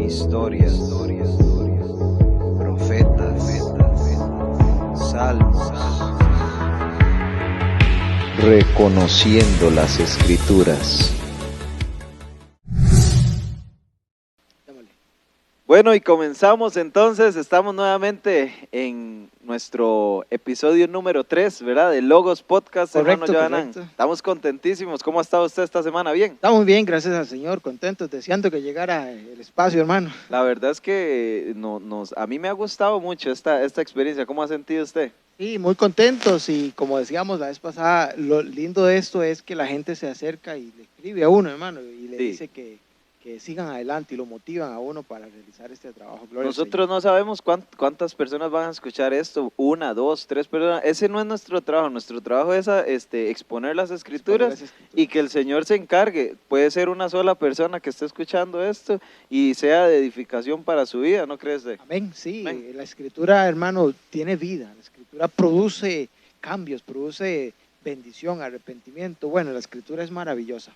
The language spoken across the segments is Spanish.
historias, profetas, salmos, reconociendo las escrituras. Bueno, y comenzamos entonces, estamos nuevamente en nuestro episodio número 3, ¿verdad? De Logos Podcast, Correcto, hermano Johanan. correcto. Estamos contentísimos. ¿Cómo ha estado usted esta semana? ¿Bien? Estamos bien, gracias al Señor, contentos, deseando que llegara el espacio, hermano. La verdad es que a mí me ha gustado mucho esta experiencia. ¿Cómo ha sentido usted? Sí, muy contentos y como decíamos la vez pasada, lo lindo de esto es que la gente se acerca y le escribe a uno, hermano, y le Sí. dice que sigan adelante y lo motivan a uno para realizar este trabajo. Gloria al Nosotros no sabemos cuántas personas van a escuchar esto, 1, 2, 3 personas. Ese no es nuestro trabajo. Nuestro trabajo es exponer las escrituras Señor. y que el Señor se encargue. Puede ser una sola persona que esté escuchando esto y sea de edificación para su vida, ¿no crees? Amén, sí, Amén. La escritura, hermano, tiene vida, la escritura produce cambios, produce bendición, arrepentimiento. Bueno, la escritura es maravillosa.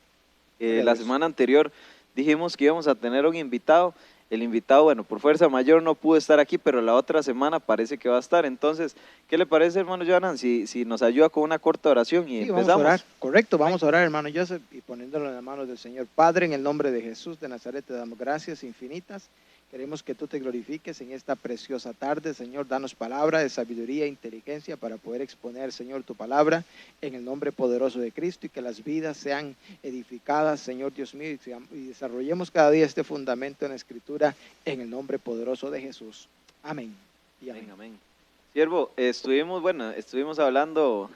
La semana anterior dijimos que íbamos a tener un invitado. El invitado, bueno, por fuerza mayor no pudo estar aquí, pero la otra semana parece que va a estar. Entonces, ¿qué le parece, hermano Johanan, si nos ayuda con una corta oración y Sí, empezamos? vamos a orar, correcto, vamos a orar, hermano Joseph, y poniéndolo en las manos del Señor. Padre, en el nombre de Jesús de Nazaret, te damos gracias infinitas. Queremos que tú te glorifiques en esta preciosa tarde, Señor. Danos palabra de sabiduría e inteligencia para poder exponer, Señor, tu palabra en el nombre poderoso de Cristo y que las vidas sean edificadas, Señor Dios mío, y desarrollemos cada día este fundamento en la Escritura en el nombre poderoso de Jesús. Amén. Y amén. Amén. Siervo,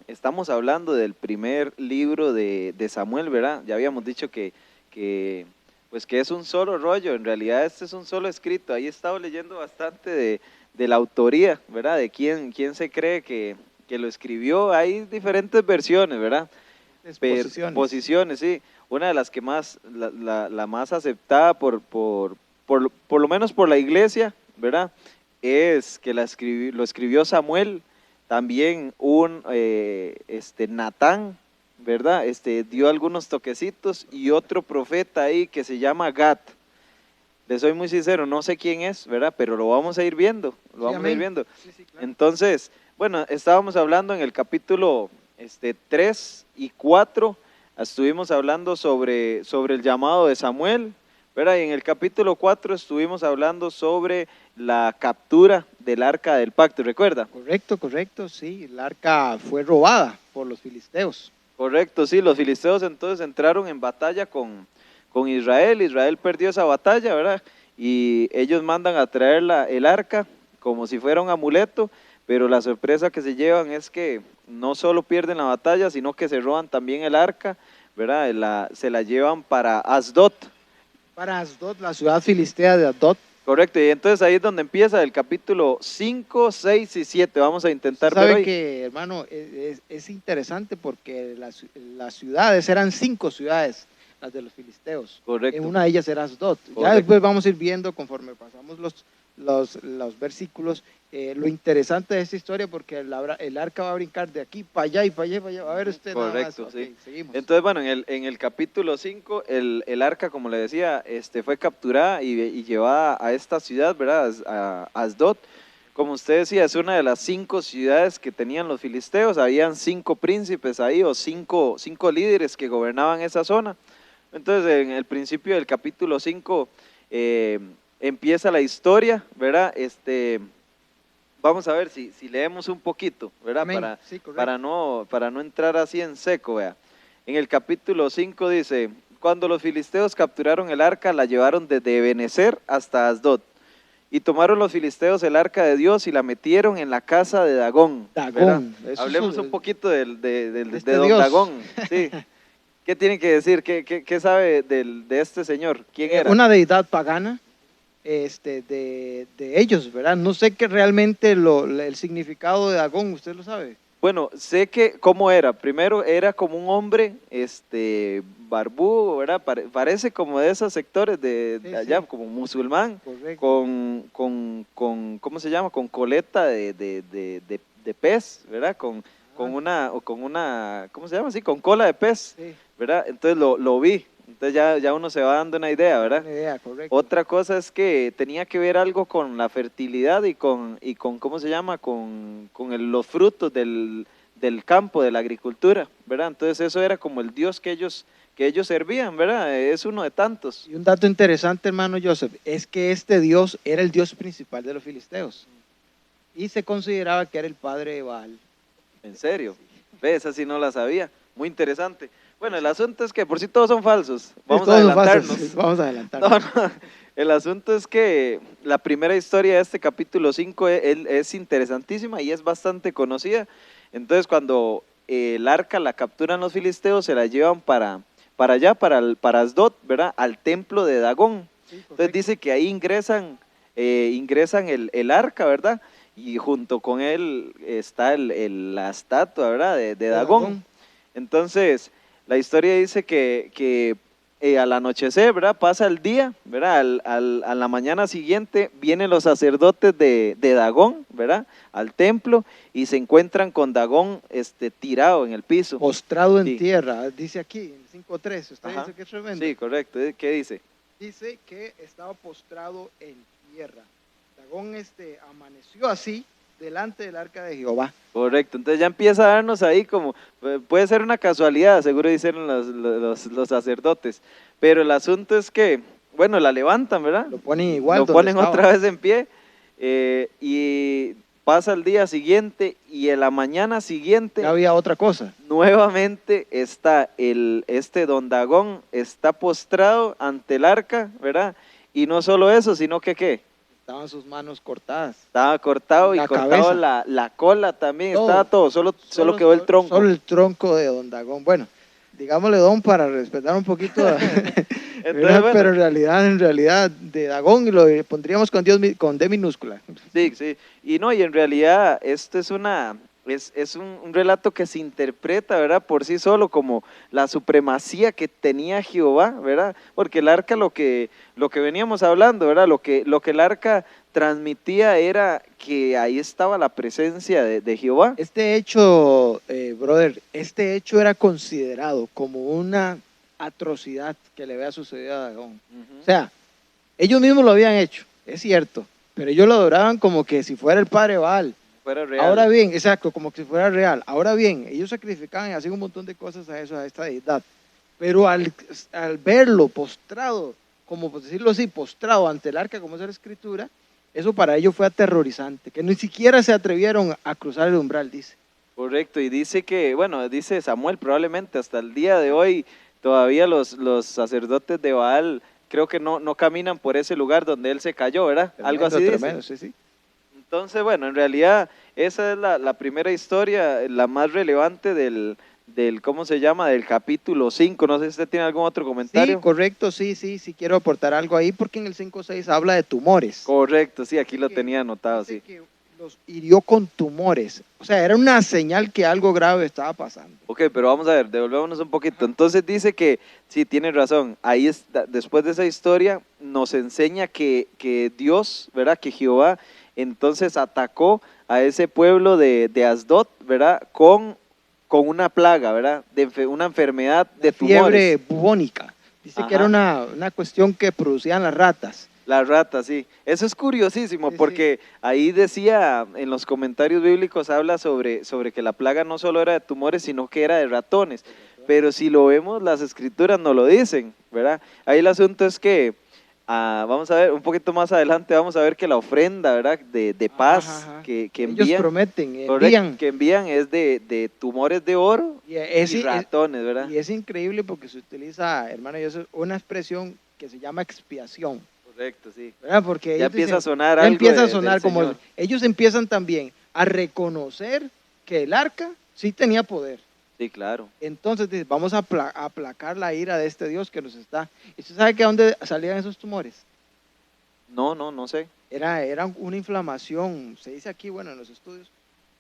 estamos hablando del primer libro de Samuel, ¿verdad? Ya habíamos dicho que es un solo rollo, en realidad este es un solo escrito. Ahí he estado leyendo bastante de la autoría, ¿verdad? De quién se cree que lo escribió. Hay diferentes versiones, ¿verdad? Posiciones, sí. Una de las que más, la más aceptada por lo menos por la iglesia, ¿verdad? Es que lo escribió Samuel, también Natán, ¿verdad? Dio algunos toquecitos y otro profeta ahí que se llama Gad. Le soy muy sincero, no sé quién es, ¿verdad? Pero lo vamos a ir viendo, Sí, claro. Entonces, bueno, estábamos hablando en el capítulo 3 y 4, estuvimos hablando sobre el llamado de Samuel, ¿verdad? Y en el capítulo 4 estuvimos hablando sobre la captura del arca del pacto, ¿recuerda? Correcto, sí, el arca fue robada por los filisteos. Correcto, sí, los filisteos entonces entraron en batalla con Israel. Israel perdió esa batalla, ¿verdad? Y ellos mandan a traer el arca como si fuera un amuleto, pero la sorpresa que se llevan es que no solo pierden la batalla, sino que se roban también el arca, ¿verdad? Se la llevan para Asdod. Para Asdod, la ciudad filistea de Asdod. Correcto, y entonces ahí es donde empieza el capítulo 5, 6 y 7. Vamos a intentar ver Sabe hoy. que, hermano, es interesante porque las ciudades eran 5 ciudades, las de los filisteos. Correcto. En una de ellas era Asdod. Ya Correcto. después vamos a ir viendo conforme pasamos los versículos, lo interesante de esta historia porque el arca va a brincar de aquí para allá y para allá y para allá. A ver usted nada más. Correcto, sí. Okay, seguimos. Entonces, bueno, en el capítulo 5, el arca, como le decía, fue capturada y llevada a esta ciudad, ¿verdad? A Asdod. Como usted decía, es una de las 5 ciudades que tenían los filisteos. Habían 5 príncipes ahí o 5 líderes que gobernaban esa zona. Entonces, en el principio del capítulo 5 empieza la historia, ¿verdad? Vamos a ver si leemos un poquito, ¿verdad? Amén. Sí, correcto. Para no entrar así en seco, vea. En el capítulo 5 dice: cuando los filisteos capturaron el arca, la llevaron desde Ebenezer hasta Asdod. Y tomaron los filisteos el arca de Dios y la metieron en la casa de Dagón. Dagón. Hablemos un poquito de este don Dios. Dagón. Sí. ¿Qué tiene que decir? ¿Qué sabe de este señor? ¿Quién era? Una deidad pagana de ellos, ¿verdad? No sé qué realmente el significado de Dagón, ¿usted lo sabe? Bueno, sé que cómo era. Primero era como un hombre barbudo, ¿verdad? Parece como de esos sectores de Sí, allá, sí. como musulmán, Correcto. con ¿cómo se llama? Con coleta de pez, ¿verdad? Con una, ¿cómo se llama? Sí, con cola de pez, Sí. ¿verdad? Entonces lo vi. Entonces ya uno se va dando una idea, ¿verdad? Una idea, correcto. Otra cosa es que tenía que ver algo con la fertilidad y con ¿cómo se llama? Con los frutos del campo, de la agricultura, ¿verdad? Entonces eso era como el Dios que ellos servían, ¿verdad? Es uno de tantos. Y un dato interesante, hermano Joseph, es que este Dios era el Dios principal de los filisteos. Y se consideraba que era el padre de Baal. ¿En serio? ¿Ves? Esa sí no la sabía. Muy interesante. Bueno, el asunto es que por si todos son falsos. Vamos a Todos son falsos, adelantarnos. sí, vamos a adelantarnos. No. El asunto es que la primera historia de este capítulo 5 es interesantísima y es bastante conocida. Entonces, cuando el arca la capturan los filisteos, se la llevan para allá, para Asdod, ¿verdad? Al templo de Dagón. Sí, Entonces correcto. dice que ahí ingresan el arca, ¿verdad? Y junto con él está la estatua, ¿verdad? De Dagón. Entonces, la historia dice que al anochecer, ¿verdad? Pasa el día, ¿verdad? A la mañana siguiente vienen los sacerdotes de Dagón, ¿verdad? Al templo y se encuentran con Dagón tirado en el piso. Postrado en Sí. tierra, dice aquí en 5.3, usted Ajá. dice que es tremendo. Sí, correcto. ¿Qué dice? Dice que estaba postrado en tierra. Dagón amaneció así delante del arca de Jehová. Correcto, entonces ya empieza a darnos ahí como, puede ser una casualidad, seguro dicen los sacerdotes, pero el asunto es que, bueno, la levantan, ¿verdad? Lo ponen igual. Lo donde ponen estaba. otra vez en pie y pasa el día siguiente y en la mañana siguiente Ya había otra cosa. nuevamente está don Dagón está postrado ante el arca, ¿verdad? Y no solo eso, sino que ¿qué? Estaban sus manos cortadas. Estaba cortado y La cortado cabeza. la cola también, Todo. estaba todo, solo quedó el tronco. Solo el tronco de don Dagón. Bueno, digámosle don para respetar un poquito. Entonces, bueno, Pero en realidad, de Dagón lo pondríamos con D minúscula. sí. Y no, y en realidad esto es un relato que se interpreta, ¿verdad? Por sí solo como la supremacía que tenía Jehová, ¿verdad? Porque el arca lo que veníamos hablando, ¿verdad? Lo que el arca transmitía era que ahí estaba la presencia de Jehová. Este hecho, brother, era considerado como una atrocidad que le había sucedido a Dagón. O sea, ellos mismos lo habían hecho, es cierto, pero ellos lo adoraban como que si fuera el padre Baal. Fuera real. Ahora bien, exacto, como que si fuera real. Ahora bien, ellos sacrificaban y hacían un montón de cosas a esta deidad. Pero al verlo postrado, como por decirlo así, postrado ante el arca, como es la escritura, eso para ellos fue aterrorizante, que ni siquiera se atrevieron a cruzar el umbral, dice. Correcto, y dice que, bueno, dice Samuel probablemente hasta el día de hoy todavía los sacerdotes de Baal creo que no caminan por ese lugar donde él se cayó, ¿verdad? Algo así dice. Tremendo, sí. Entonces, bueno, en realidad esa es la primera historia, la más relevante del ¿cómo se llama? Del capítulo 5. No sé si usted tiene algún otro comentario. Sí, correcto, sí, quiero aportar algo ahí porque en el 5.6 habla de tumores. Correcto, sí, aquí lo Que tenía anotado, dice sí. que los hirió con tumores. O sea, era una señal que algo grave estaba pasando. Ok, pero vamos a ver, devolvámonos un poquito. Entonces dice que, sí, tiene razón, ahí está, después de esa historia nos enseña que Dios, ¿verdad? Que Jehová entonces atacó a ese pueblo de Asdod, ¿verdad? Con una plaga, ¿verdad? Una enfermedad de tumores. Fiebre bubónica. Dice Ajá. que era una cuestión que producían las ratas. Las ratas, sí. Eso es curiosísimo Sí, porque ahí decía, en los comentarios bíblicos habla sobre que la plaga no solo era de tumores, sino que era de ratones. Pero si lo vemos, las escrituras no lo dicen, ¿verdad? Ahí el asunto es que, vamos a ver, un poquito más adelante, vamos a ver que la ofrenda, ¿verdad? De paz Ajá. que Ellos envían, prometen, correcto, envían. que envían es de tumores de oro Y y ratones, ¿verdad? Y es increíble porque se utiliza, hermano, y eso es una expresión que se llama expiación. Correcto, sí. ¿Verdad? Porque Ya ellos empieza dicen, a sonar ya algo empieza a del sonar como Señor. ellos empiezan también a reconocer que el arca sí tenía poder. Sí, claro. Entonces dice, vamos a aplacar la ira de este Dios que nos está. ¿Y usted sabe que a dónde salían esos tumores? No sé. Era una inflamación, se dice aquí, bueno, en los estudios,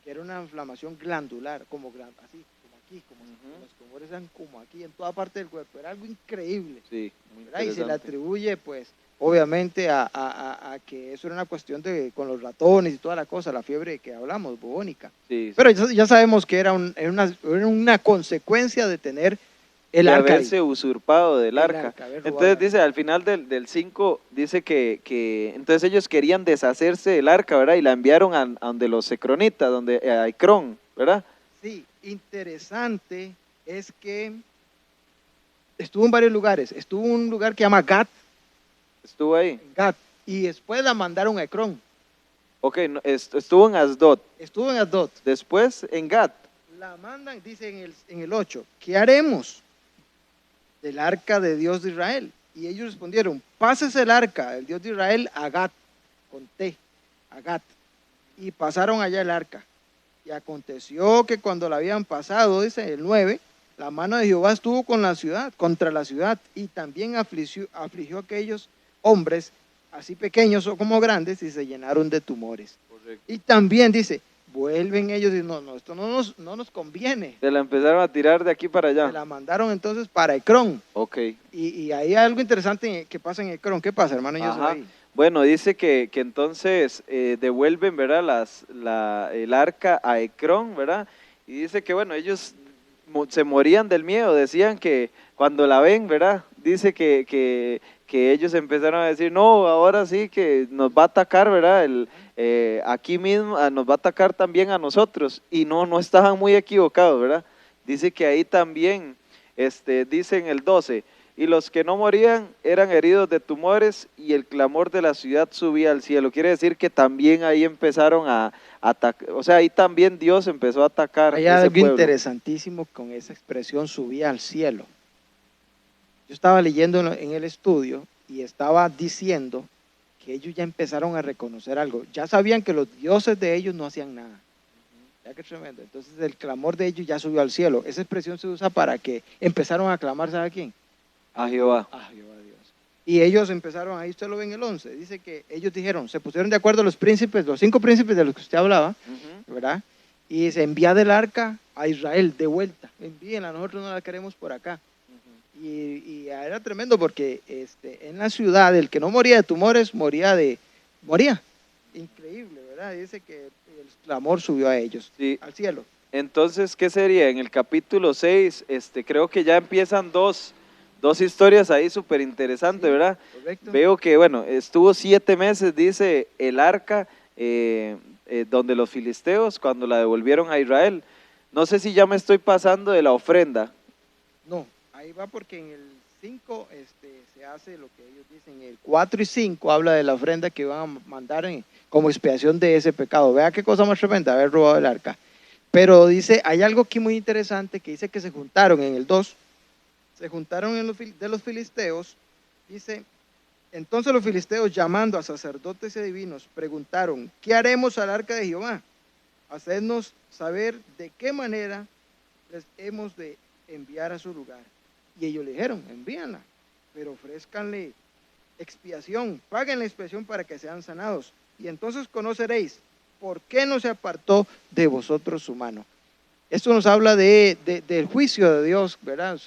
que era una inflamación glandular, así, como aquí, como Ujú. los tumores eran como aquí, en toda parte del cuerpo. Era algo increíble. Sí, muy ¿Verdad? Y se le interesante. atribuye, pues, obviamente a que eso era una cuestión con los ratones y toda la cosa, la fiebre que hablamos, bubónica. Sí, Pero ya sabemos que era una consecuencia de tener El de arca. haberse usurpado del El arca. arca, haber robado Entonces el arca. dice, al final del 5, dice que entonces ellos querían deshacerse del arca, ¿verdad? Y la enviaron a donde los ecronitas, a Ecrón, ¿verdad? Sí, interesante es que estuvo en varios lugares. Estuvo en un lugar que se llama Gat, Estuvo ahí. y después la mandaron a Ecrón. Ok, estuvo en Asdod. Estuvo en Asdod. Después en Gat. La mandan, dice en el 8, ¿qué haremos del arca de Dios de Israel? Y ellos respondieron, pases el arca del Dios de Israel a Gat, con T, a Gat. Y pasaron allá el arca. Y aconteció que cuando la habían pasado, dice el 9, la mano de Jehová estuvo con la ciudad, contra la ciudad, y también afligió a aquellos hombres, así pequeños o como grandes, y se llenaron de tumores. Correcto. Y también dice, vuelven ellos y no, esto no nos conviene. Se la empezaron a tirar de aquí para allá. Se la mandaron entonces para Ecrón. Ok. Y ahí hay algo interesante que pasa en Ecrón. ¿Qué pasa, hermano? Yo Ajá. ahí. Bueno, dice que entonces devuelven, ¿verdad? El arca a Ecrón, ¿verdad? Y dice que, bueno, ellos se morían del miedo, decían que cuando la ven, ¿verdad? Dice que ellos empezaron a decir, no, ahora sí que nos va a atacar, ¿verdad? Aquí mismo nos va a atacar también a nosotros. Y no estaban muy equivocados, ¿verdad? Dice que ahí también, dice en el 12, y los que no morían eran heridos de tumores y el clamor de la ciudad subía al cielo. Quiere decir que también ahí empezaron a atacar, o sea, ahí también Dios empezó a atacar Hay ese algo pueblo. interesantísimo con esa expresión subía al cielo. Yo estaba leyendo en el estudio y estaba diciendo que ellos ya empezaron a reconocer algo. Ya sabían que los dioses de ellos no hacían nada. Ya que tremendo. Entonces el clamor de ellos ya subió al cielo. Esa expresión se usa para que empezaron a clamar, ¿sabe a quién? A Jehová. A Jehová Dios. Y ellos empezaron, ahí usted lo ve en el 11, dice que ellos dijeron, se pusieron de acuerdo los príncipes, los 5 príncipes de los que usted hablaba, Ujú. ¿verdad? Y se envía del arca a Israel de vuelta. Envíenla, nosotros no la queremos por acá. Y era tremendo porque en la ciudad el que no moría de tumores moría. Increíble, ¿verdad? Dice que el clamor subió a ellos, Sí. al cielo. Entonces, ¿qué sería? En el capítulo 6, creo que ya empiezan dos historias ahí súper interesantes, Sí, ¿verdad? correcto. Veo que, bueno, estuvo 7 meses, dice el arca, donde los filisteos, cuando la devolvieron a Israel. No sé si ya me estoy pasando de la ofrenda. No, ahí va porque en el 5 se hace lo que ellos dicen. El 4 y 5 habla de la ofrenda que van a mandar como expiación de ese pecado. Vea qué cosa más tremenda, haber robado el arca. Pero dice, hay algo aquí muy interesante que dice que se juntaron en el 2, se juntaron de los filisteos, dice, entonces los filisteos llamando a sacerdotes y adivinos preguntaron, ¿qué haremos al arca de Jehová? Hacednos saber de qué manera les hemos de enviar a su lugar. Y ellos le dijeron, envíanla, pero ofrézcanle expiación, paguen la expiación para que sean sanados. Y entonces conoceréis por qué no se apartó de vosotros su mano. Esto nos habla del juicio de Dios, ¿verdad?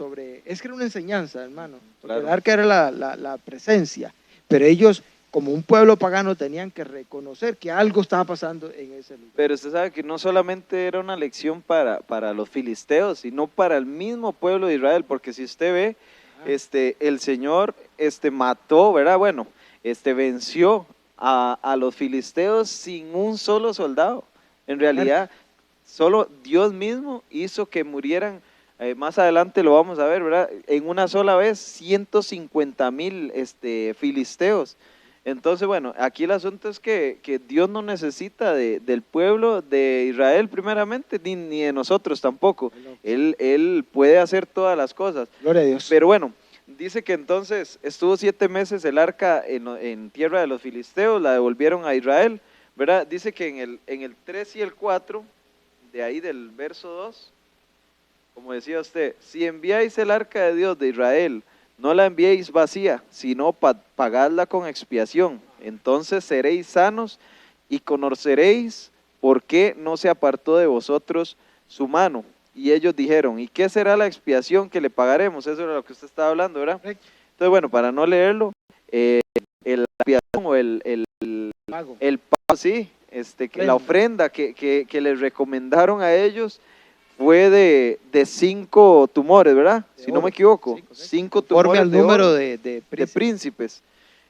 Es que era una enseñanza, hermano, porque Claro. el arca era la presencia, pero ellos, como un pueblo pagano, tenían que reconocer que algo estaba pasando en ese lugar. Pero usted sabe que no solamente era una lección para los filisteos, sino para el mismo pueblo de Israel, porque si usted ve, el Señor mató, ¿verdad? Bueno, venció a los filisteos sin un solo soldado. En realidad, solo Dios mismo hizo que murieran, más adelante lo vamos a ver, ¿verdad? En una sola vez, 150,000 filisteos. Entonces, bueno, aquí el asunto es que Dios no necesita del pueblo de Israel primeramente, ni de nosotros tampoco. Él puede hacer todas las cosas. Gloria a Dios. Pero bueno, dice que entonces estuvo 7 meses el arca en tierra de los filisteos, la devolvieron a Israel, ¿verdad? Dice que en el 3 y el 4, de ahí del verso 2, como decía usted, si enviáis el arca de Dios de Israel, no la enviéis vacía, sino pagadla con expiación. Entonces seréis sanos y conoceréis por qué no se apartó de vosotros su mano. Y ellos dijeron, ¿y qué será la expiación que le pagaremos? Eso era lo que usted estaba hablando, ¿verdad? Correcto. Entonces, bueno, para no leerlo, la expiación o el pago, sí, que la ofrenda que les recomendaron a ellos fue de 5 tumores, ¿verdad? De Si no me oro. equivoco, Sí, correcto. 5 Conforme tumores al de número oro, de de príncipes. príncipes.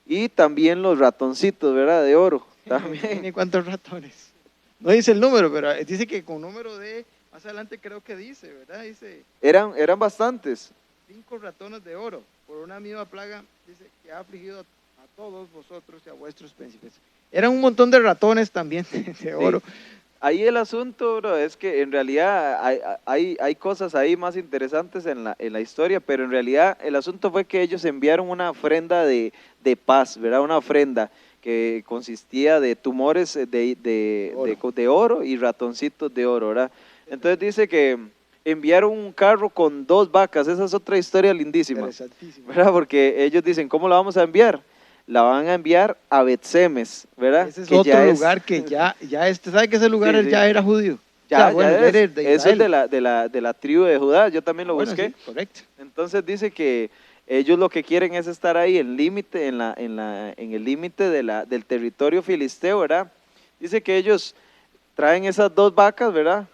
Y también los ratoncitos, ¿verdad? De oro, También. también. ¿Cuántos ratones? No dice el número, pero dice que con número de, más adelante creo que dice, ¿verdad? Dice Eran bastantes. 5 ratones de oro por una misma plaga, dice que ha afligido a todos vosotros y a vuestros príncipes. Eran un montón de ratones también de oro. Ahí el asunto, bro, es que en realidad hay cosas ahí más interesantes en la historia, pero en realidad el asunto fue que ellos enviaron una ofrenda de paz, ¿verdad? Una ofrenda que consistía de tumores de oro y ratoncitos de oro, ¿verdad? Entonces dice que enviaron un carro con 2 vacas, esa es otra historia lindísima, Interesantísimo. ¿verdad? Porque ellos dicen, ¿cómo la vamos a enviar? La van a enviar a Bet-Semes, ¿verdad? Ese es Que otro ya lugar que ¿sabe que ese lugar Sí, sí. ya era judío? Ya, O sea, bueno, ya ya es, era de eso es Israel. de la tribu de Judá, yo también lo Bueno, busqué. sí, correcto. Entonces dice que ellos lo que quieren es estar ahí en límite, en el límite del territorio filisteo, ¿verdad? Dice que ellos traen esas 2 vacas, ¿verdad?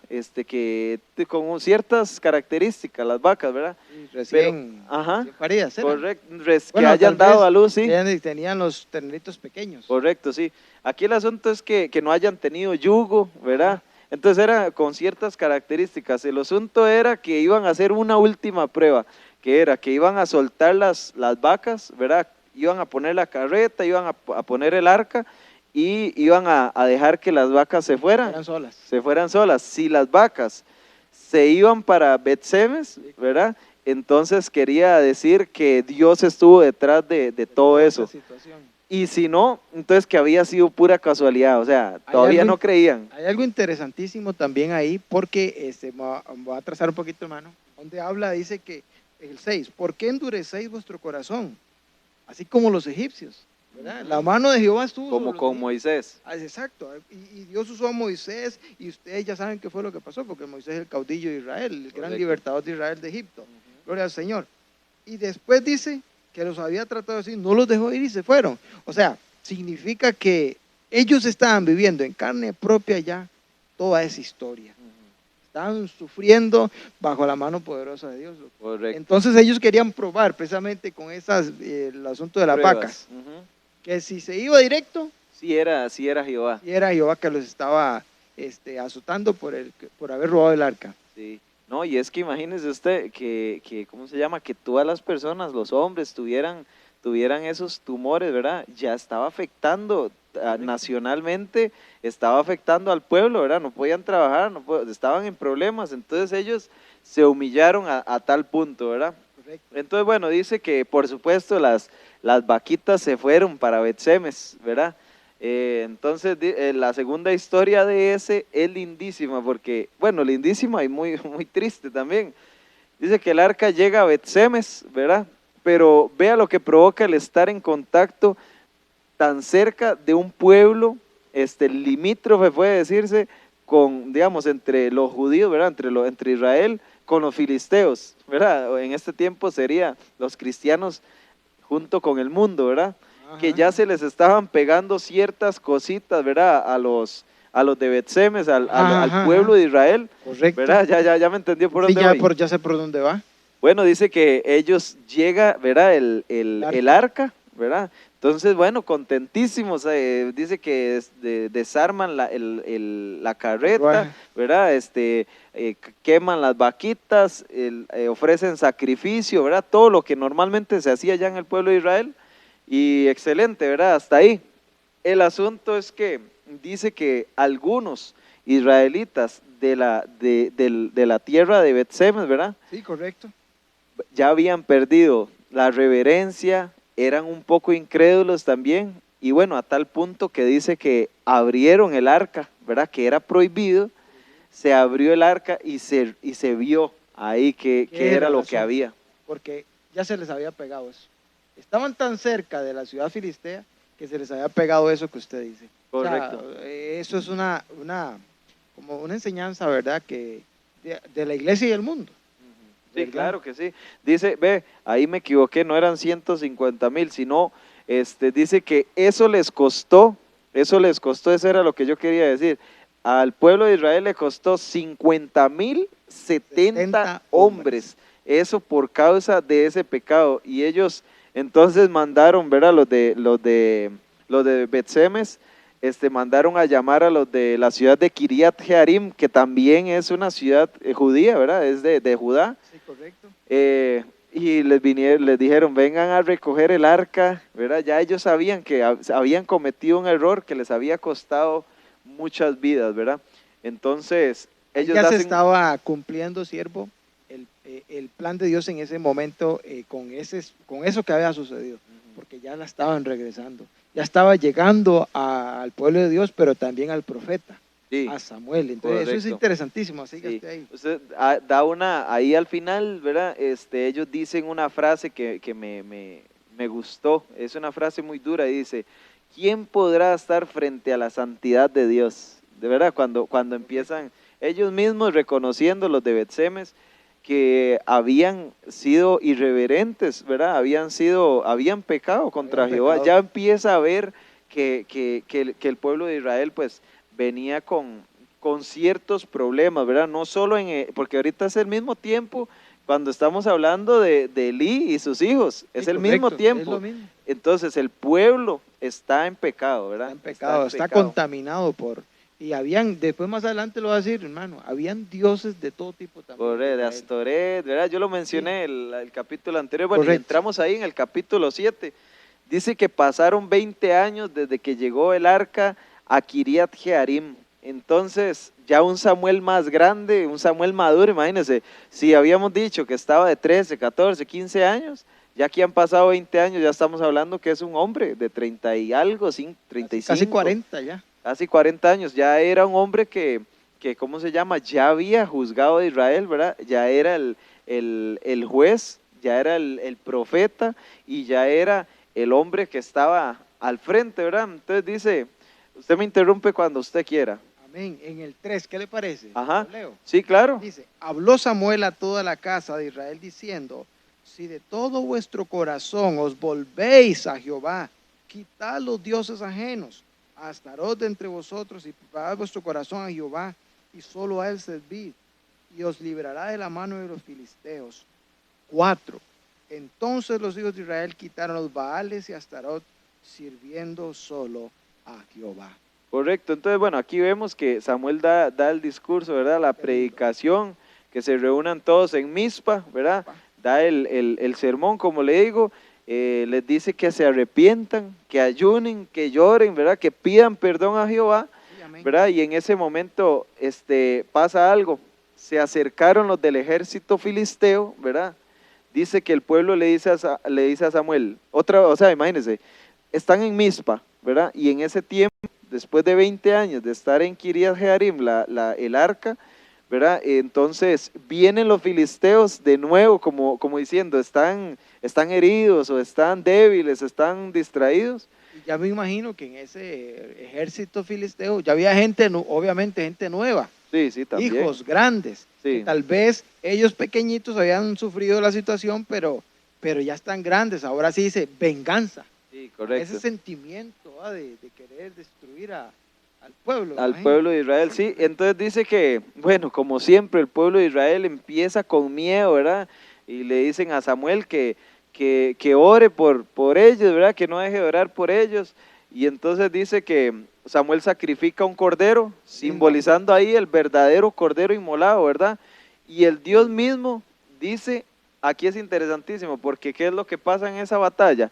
Con ciertas características, las vacas, ¿verdad? Sí, Pero, recién ajá, paridas eran. correcto, que Bueno, hayan tal dado vez a luz, sí. tenían los terneritos pequeños. Correcto, sí. Aquí el asunto es que no hayan tenido yugo, ¿verdad? Ajá. Entonces era con ciertas características. El asunto era que iban a hacer una última prueba, que era que iban a soltar las vacas, ¿verdad? Iban a poner la carreta, iban a poner el arca y iban a dejar que las vacas se Eran solas. fueran solas. Si las vacas se iban para Bet-Semes, ¿verdad? Entonces quería decir que Dios estuvo detrás de todo toda eso. esa situación. Y si no, entonces que había sido pura casualidad, o sea, todavía algo no creían. Hay algo interesantísimo también ahí, porque voy a trazar un poquito, hermano, donde habla, dice que el 6, ¿por qué endurecéis vuestro corazón? Así como los egipcios, ¿verdad? La mano de Jehová estuvo Como sobre los con egipcios. Moisés. Exacto, y Dios usó a Moisés, y ustedes ya saben qué fue lo que pasó, porque Moisés es el caudillo de Israel, el gran Correcto. libertador de Israel de Egipto. Gloria al Señor. Y después dice que los había tratado así, no los dejó ir y se fueron. O sea, significa que ellos estaban viviendo en carne propia ya toda esa historia. Estaban sufriendo bajo la mano poderosa de Dios. Correcto. Entonces ellos querían probar precisamente con el asunto de las Pruebas. vacas, Ujú. que si se iba directo, Sí era Jehová. y era Jehová que los estaba azotando por haber robado el arca. Sí. No, y es que imagínese usted que ¿cómo se llama? Que todas las personas, los hombres, tuvieran esos tumores, ¿verdad? Ya estaba afectando nacionalmente, estaba afectando al pueblo, ¿verdad? No podían trabajar, estaban en problemas, entonces ellos se humillaron a tal punto, ¿verdad? Correcto. Entonces, bueno, dice que por supuesto las vaquitas se fueron para Bet-Semes, ¿verdad? Entonces, la segunda historia de ese es lindísima, porque, bueno, lindísima y muy, muy triste también. Dice que el arca llega a Bet-Semes, ¿verdad? Pero vea lo que provoca el estar en contacto tan cerca de un pueblo, limítrofe puede decirse, con, digamos, entre los judíos, ¿verdad? Entre Israel con los filisteos, ¿verdad? En este tiempo sería los cristianos junto con el mundo, ¿verdad? Que Ajá. ya se les estaban pegando ciertas cositas, ¿verdad? A los de Bet-Semes, al Ajá, pueblo de Israel, Correcto. ¿verdad? Ya me entendió por Sí, dónde voy. ya sé por dónde va. Bueno, dice que ellos llega, ¿verdad? El arca, ¿verdad? Entonces, bueno, contentísimos, dice que desarman la carreta, ¿verdad? Queman las vaquitas, ofrecen sacrificio, ¿verdad? Todo lo que normalmente se hacía ya en el pueblo de Israel. Y excelente, ¿verdad? Hasta ahí. El asunto es que dice que algunos israelitas de la tierra de Bet-Semes, ¿verdad? Sí, correcto. Ya habían perdido la reverencia, eran un poco incrédulos también, y bueno, a tal punto que dice que abrieron el arca, ¿verdad? Que era prohibido, se abrió el arca y se vio ahí que era lo que había. Porque ya se les había pegado eso. Estaban tan cerca de la ciudad filistea que se les había pegado eso que usted dice. Correcto. O sea, eso es como una enseñanza, ¿verdad? Que de la iglesia y el mundo. Sí, ¿verdad? claro que sí. Dice, ve, ahí me equivoqué, no eran 150,000, sino, dice que eso les costó, eso era lo que yo quería decir. Al pueblo de Israel le costó 50,000 70 hombres. Eso por causa de ese pecado. Y ellos entonces mandaron, ¿verdad? Los de Bet-Semes, mandaron a llamar a los de la ciudad de Kiriat Jearim, que también es una ciudad judía, ¿verdad? Es de Judá. Sí, correcto. Y les dijeron, vengan a recoger el arca, ¿verdad? Ya ellos sabían que habían cometido un error que les había costado muchas vidas, ¿verdad? Entonces, ellos ya se estaba cumpliendo, siervo, el plan de Dios en ese momento con eso que había sucedido, porque ya la estaban regresando, ya estaba llegando al pueblo de Dios, pero también al profeta, sí, a Samuel. Entonces, correcto, eso es interesantísimo, así que sí, ahí. Usted ahí al final, ¿verdad? Ellos dicen una frase que me gustó, es una frase muy dura, y dice, ¿quién podrá estar frente a la santidad de Dios? De verdad, cuando empiezan ellos mismos reconociendo, los de Bet-Semes, que habían sido irreverentes, ¿verdad? Habían pecado contra Jehová. Ya empieza a ver que el pueblo de Israel pues venía con ciertos problemas, ¿verdad? No solo porque ahorita es el mismo tiempo cuando estamos hablando de Elí y sus hijos, es el mismo tiempo. Es lo mismo. Entonces el pueblo está en pecado, ¿verdad? Está en pecado, está contaminado por... Y después más adelante lo va a decir, hermano, habían dioses de todo tipo también. De Astoret, ¿verdad? Yo lo mencioné el capítulo anterior, bueno, y entramos ahí en el capítulo 7. Dice que pasaron 20 años desde que llegó el arca a Kiriat Jearim. Entonces, ya un Samuel más grande, un Samuel maduro, imagínense, si habíamos dicho que estaba de 13, 14, 15 años, ya aquí han pasado 20 años, ya estamos hablando que es un hombre de 30 y algo, 35. Casi 40 ya. Casi 40 años, ya era un hombre que ¿cómo se llama? Ya había juzgado a Israel, ¿verdad? Ya era el juez, ya era el profeta y ya era el hombre que estaba al frente, ¿verdad? Entonces dice, usted me interrumpe cuando usted quiera. Amén. En el 3, ¿qué le parece? Ajá. Leo. Sí, claro. Dice, habló Samuel a toda la casa de Israel diciendo, si de todo vuestro corazón os volvéis a Jehová, quitad los dioses ajenos, a Astarot de entre vosotros, y preparad vuestro corazón a Jehová, y solo a él servid, y os librará de la mano de los filisteos. 4. Entonces los hijos de Israel quitaron los Baales y Astarot, sirviendo solo a Jehová. Correcto, entonces bueno, aquí vemos que Samuel da el discurso, ¿verdad? La predicación, que se reúnan todos en Mizpa, ¿verdad? Da el sermón, como le digo, les dice que se arrepientan, que ayunen, que lloren, ¿verdad? Que pidan perdón a Jehová, ¿verdad? Y en ese momento pasa algo, se acercaron los del ejército filisteo, ¿verdad? Dice que el pueblo le dice a Samuel, imagínense, están en Mizpa, ¿verdad? Y en ese tiempo, después de 20 años de estar en Kiriat Jearim, el arca, ¿verdad? Entonces vienen los filisteos de nuevo, como diciendo, están heridos o están débiles, están distraídos. Ya me imagino que en ese ejército filisteo ya había gente, obviamente gente nueva, sí, también. Hijos grandes, sí. Que tal vez ellos pequeñitos habían sufrido la situación, pero ya están grandes, ahora sí dice venganza. Sí, correcto. Ese sentimiento de querer destruir al pueblo. Al pueblo de Israel, sí. Entonces dice que, bueno, como siempre, el pueblo de Israel empieza con miedo, ¿verdad? Y le dicen a Samuel que ore por ellos, ¿verdad? Que no deje de orar por ellos. Y entonces dice que Samuel sacrifica un cordero, simbolizando ahí el verdadero cordero inmolado, ¿verdad? Y el Dios mismo dice, aquí es interesantísimo, porque ¿qué es lo que pasa en esa batalla?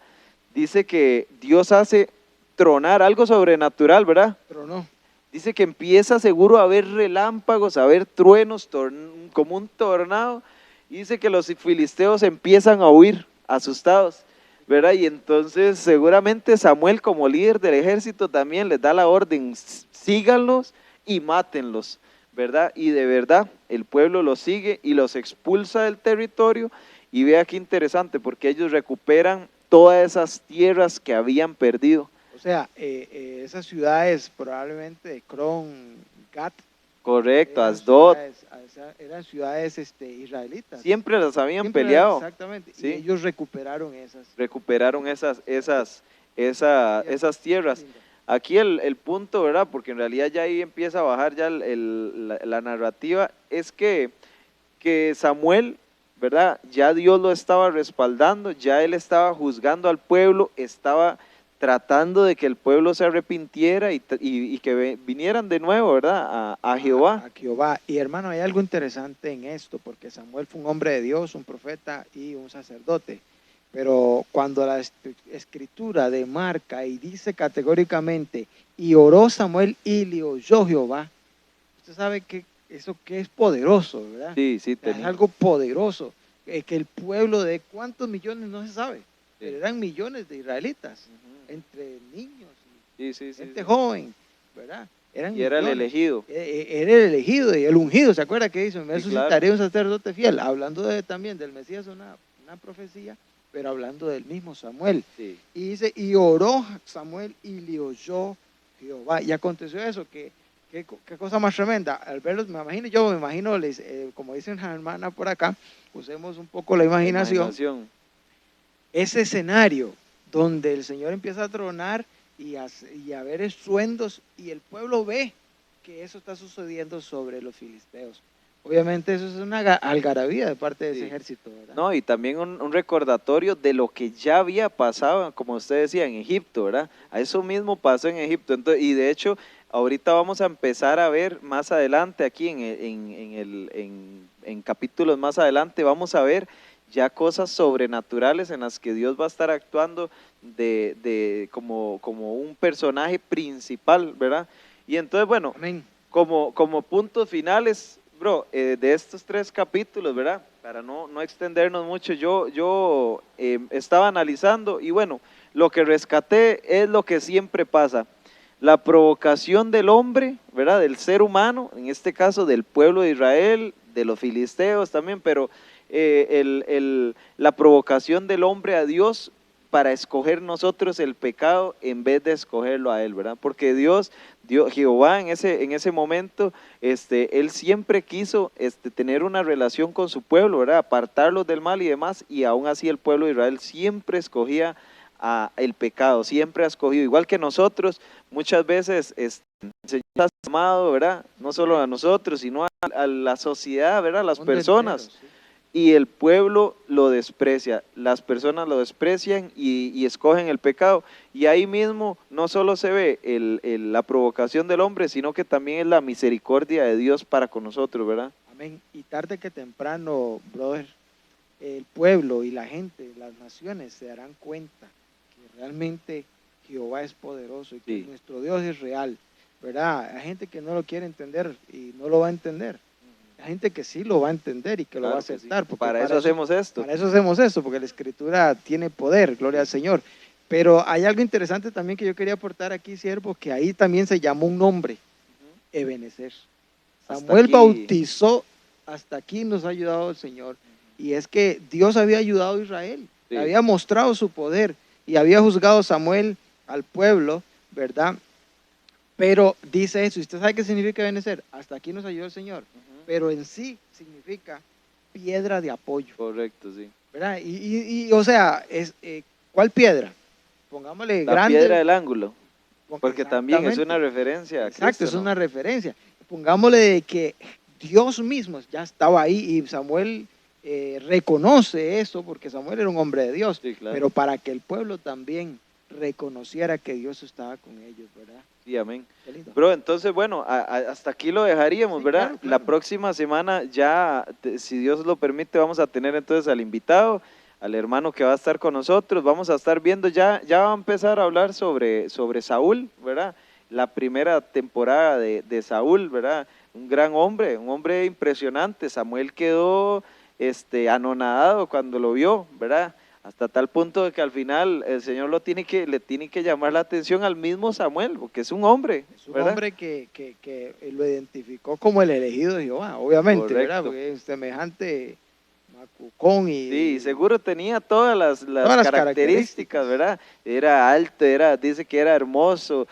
Dice que Dios hace tronar algo sobrenatural, ¿verdad? Tronó. Dice que empieza seguro a haber relámpagos, a haber truenos, como un tornado. Y dice que los filisteos empiezan a huir, asustados, ¿verdad? Y entonces seguramente Samuel, como líder del ejército, también les da la orden, síganlos y mátenlos, ¿verdad? Y de verdad el pueblo los sigue y los expulsa del territorio. Y vea qué interesante, porque ellos recuperan todas esas tierras que habían perdido. O sea, esas ciudades probablemente Ekron, Gat. Correcto, Asdod. Eran ciudades israelitas. Siempre las habían peleado. Exactamente, ¿sí? Y ellos recuperaron esas. Recuperaron esas tierras. Aquí el punto, ¿verdad? Porque en realidad ya ahí empieza a bajar ya la narrativa, es que que Samuel, ¿verdad? Ya Dios lo estaba respaldando, ya él estaba juzgando al pueblo, estaba tratando de que el pueblo se arrepintiera y que vinieran de nuevo, ¿verdad? A Jehová. A Jehová. Y hermano, hay algo interesante en esto, porque Samuel fue un hombre de Dios, un profeta y un sacerdote. Pero cuando la escritura demarca y dice categóricamente, y oró Samuel y le oyó Jehová, usted sabe que eso que es poderoso, ¿verdad? Sí, sí, Es algo poderoso, que el pueblo de cuántos millones no se sabe, pero eran millones de israelitas, entre niños y gente joven, ¿verdad? Eran y era el millones. elegido. Era el elegido y el ungido, ¿se acuerda que hizo? Me Sí, suscitaré claro. un sacerdote fiel, hablando también del Mesías, una profecía, pero hablando del mismo Samuel. Sí. Y dice, y oró Samuel y le oyó Jehová. Y aconteció eso, qué cosa más tremenda. Al verlos, me imagino, como dicen las hermanas por acá, usemos un poco la imaginación. Ese escenario donde el Señor empieza a tronar y a ver estruendos y el pueblo ve que eso está sucediendo sobre los filisteos. Obviamente eso es una algarabía de parte de ese ejército, ¿verdad? No, y también un recordatorio de lo que ya había pasado, como usted decía, en Egipto, ¿verdad? A eso mismo pasó en Egipto. Entonces, y de hecho, ahorita vamos a empezar a ver más adelante, aquí en capítulos más adelante, vamos a ver ya cosas sobrenaturales en las que Dios va a estar actuando como un personaje principal, ¿verdad? Y entonces, bueno, Amén. como puntos finales, bro, de estos 3 capítulos, ¿verdad? Para no extendernos mucho, yo estaba analizando y bueno, lo que rescaté es lo que siempre pasa. La provocación del hombre, ¿verdad? Del ser humano, en este caso del pueblo de Israel, de los filisteos también, pero la provocación del hombre a Dios para escoger nosotros el pecado en vez de escogerlo a Él, ¿verdad? Porque Jehová en ese momento, Él siempre quiso tener una relación con su pueblo, ¿verdad? Apartarlos del mal y demás, y aún así el pueblo de Israel siempre escogía el pecado, siempre ha escogido, igual que nosotros, muchas veces el Señor ha amado, ¿verdad? No solo a nosotros, sino a la sociedad, ¿verdad? A las personas. Entero, sí. Y el pueblo lo desprecia, las personas lo desprecian y escogen el pecado. Y ahí mismo no solo se ve la provocación del hombre, sino que también es la misericordia de Dios para con nosotros, ¿verdad? Amén. Y tarde que temprano, brother, el pueblo y la gente, las naciones se darán cuenta que realmente Jehová es poderoso y que nuestro Dios es real, ¿verdad? Hay gente que no lo quiere entender y no lo va a entender. Hay gente que sí lo va a entender y que lo va a aceptar. Porque para eso hacemos esto. Para eso hacemos esto, porque la Escritura tiene poder, gloria al Señor. Pero hay algo interesante también que yo quería aportar aquí, siervo, que ahí también se llamó un nombre, Ebenezer. Samuel bautizó, hasta aquí nos ha ayudado el Señor. Y es que Dios había ayudado a Israel, había mostrado su poder y había juzgado Samuel al pueblo, ¿verdad? Pero dice eso, ¿y usted sabe qué significa Ebenezer? Hasta aquí nos ayudó el Señor. Pero en sí significa piedra de apoyo. Correcto, sí. ¿Verdad? O sea, ¿cuál piedra? Pongámosle la grande. Piedra del ángulo, porque también es una referencia a Exacto, Cristo, es ¿no? una referencia. Pongámosle de que Dios mismo ya estaba ahí y Samuel reconoce eso porque Samuel era un hombre de Dios, Sí, claro. pero para que el pueblo también reconociera que Dios estaba con ellos, ¿verdad? Sí, amén. Qué lindo. Bro, entonces, bueno, hasta aquí lo dejaríamos, Sí, ¿verdad? claro, claro. La próxima semana ya, si Dios lo permite, vamos a tener entonces al invitado, al hermano que va a estar con nosotros. Vamos a estar viendo, ya va a empezar a hablar sobre Saúl, ¿verdad? La primera temporada de Saúl, ¿verdad? Un gran hombre, un hombre impresionante. Samuel quedó anonadado cuando lo vio, ¿verdad? Hasta tal punto de que al final el Señor le tiene que llamar la atención al mismo Samuel, porque es un hombre. Es un ¿verdad? hombre que lo identificó como el elegido de Jehová, obviamente, Correcto. ¿verdad? Porque es semejante macucón Sí, seguro tenía todas las todas las características, ¿verdad? Era alto, dice que era hermoso,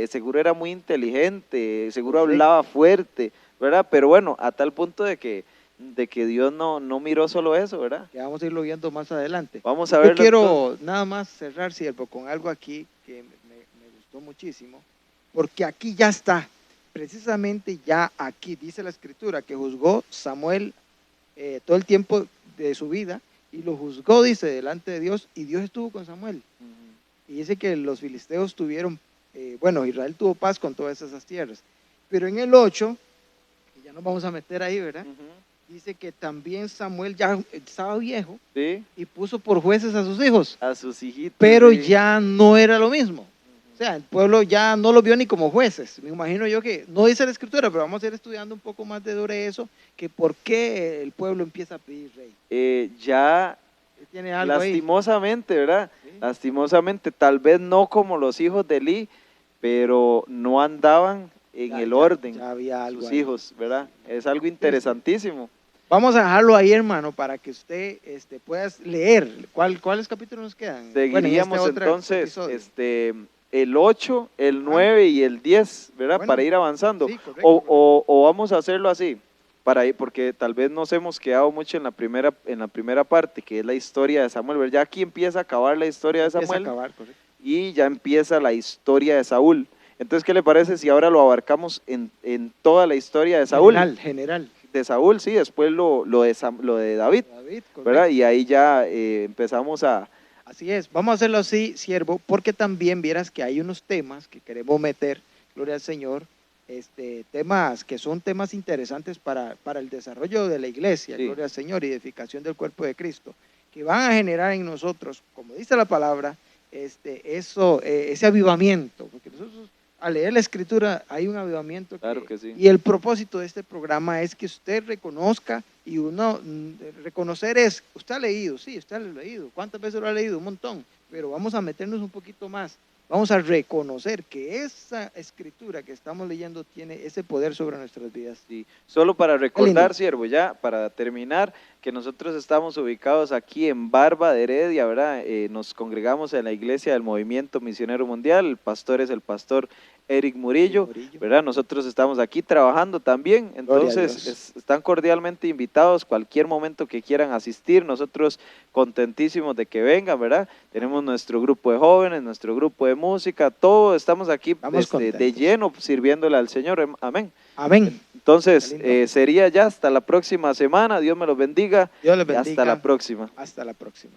seguro era muy inteligente, seguro Correcto. hablaba fuerte, ¿verdad? Pero bueno, a tal punto de que Dios no miró solo eso, ¿verdad? Que vamos a irlo viendo más adelante. Vamos a Yo verlo quiero nada más cerrar, siervo, con algo aquí que me gustó muchísimo, porque aquí ya está, precisamente ya aquí dice la Escritura que juzgó Samuel todo el tiempo de su vida y lo juzgó, dice, delante de Dios, y Dios estuvo con Samuel. Y dice que los filisteos tuvieron, bueno, Israel tuvo paz con todas esas tierras. Pero en el 8, que ya nos vamos a meter ahí, ¿verdad? Dice que también Samuel ya estaba viejo, Sí, y puso por jueces a sus hijos, a sus hijitos. pero sí. ya no era lo mismo. O sea, el pueblo ya no los vio ni como jueces. Me imagino yo que, no dice la escritura, pero vamos a ir estudiando un poco más de eso, que por qué el pueblo empieza a pedir rey. Ya Tiene algo ahí. lastimosamente, ¿verdad? Sí. Lastimosamente, tal vez no como los hijos de Eli, pero no andaban en Ya- el ya- orden ya había algo sus ahí. hijos, ¿verdad? Es algo interesantísimo. Vamos a dejarlo ahí, hermano, para que usted pueda leer. ¿Cuáles capítulos nos quedan? Bueno, en Seguiríamos otro entonces episodio. el 8, el 9 y el 10, ¿verdad? Bueno, para ir avanzando. sí, correcto, O vamos a hacerlo así, para ir, porque tal vez nos hemos quedado mucho en la primera parte, que es la historia de Samuel, ¿verdad? Ya aquí empieza a acabar la historia de Empieza a Samuel acabar, correcto. y ya empieza la historia de Saúl. Entonces, ¿qué le parece si ahora lo abarcamos en toda la historia de Saúl? General. De Saúl, sí, después lo de David, David, correcto. ¿verdad? Y ahí ya empezamos a... Así es, vamos a hacerlo así, siervo, porque también vieras que hay unos temas que queremos meter, gloria al Señor, temas que son temas interesantes para el desarrollo de la iglesia, Sí. gloria al Señor, y edificación del cuerpo de Cristo, que van a generar en nosotros, como dice la palabra, ese avivamiento, porque nosotros al leer la escritura hay un avivamiento. Claro que sí. Y el propósito de este programa es que usted reconozca, y reconocer es, usted ha leído, sí, usted lo ha leído, ¿cuántas veces lo ha leído? Un montón, pero vamos a meternos un poquito más, vamos a reconocer que esa escritura que estamos leyendo tiene ese poder sobre nuestras vidas. Sí, solo para recordar, lindo. siervo, ya para terminar, que nosotros estamos ubicados aquí en Barba de Heredia, ¿verdad? Nos congregamos en la iglesia del Movimiento Misionero Mundial, el pastor es el pastor Eric Murillo, ¿verdad? Nosotros estamos aquí trabajando también, Gloria a entonces Dios. están cordialmente invitados cualquier momento que quieran asistir, nosotros contentísimos de que vengan, ¿verdad? Tenemos nuestro grupo de jóvenes, nuestro grupo de música, todo estamos aquí Estamos de contentos. lleno sirviéndole al Señor, amén. Amén. Entonces, Qué lindo. sería ya hasta la próxima semana. Dios me los bendiga. Dios les Y hasta bendiga. la próxima. Hasta la próxima.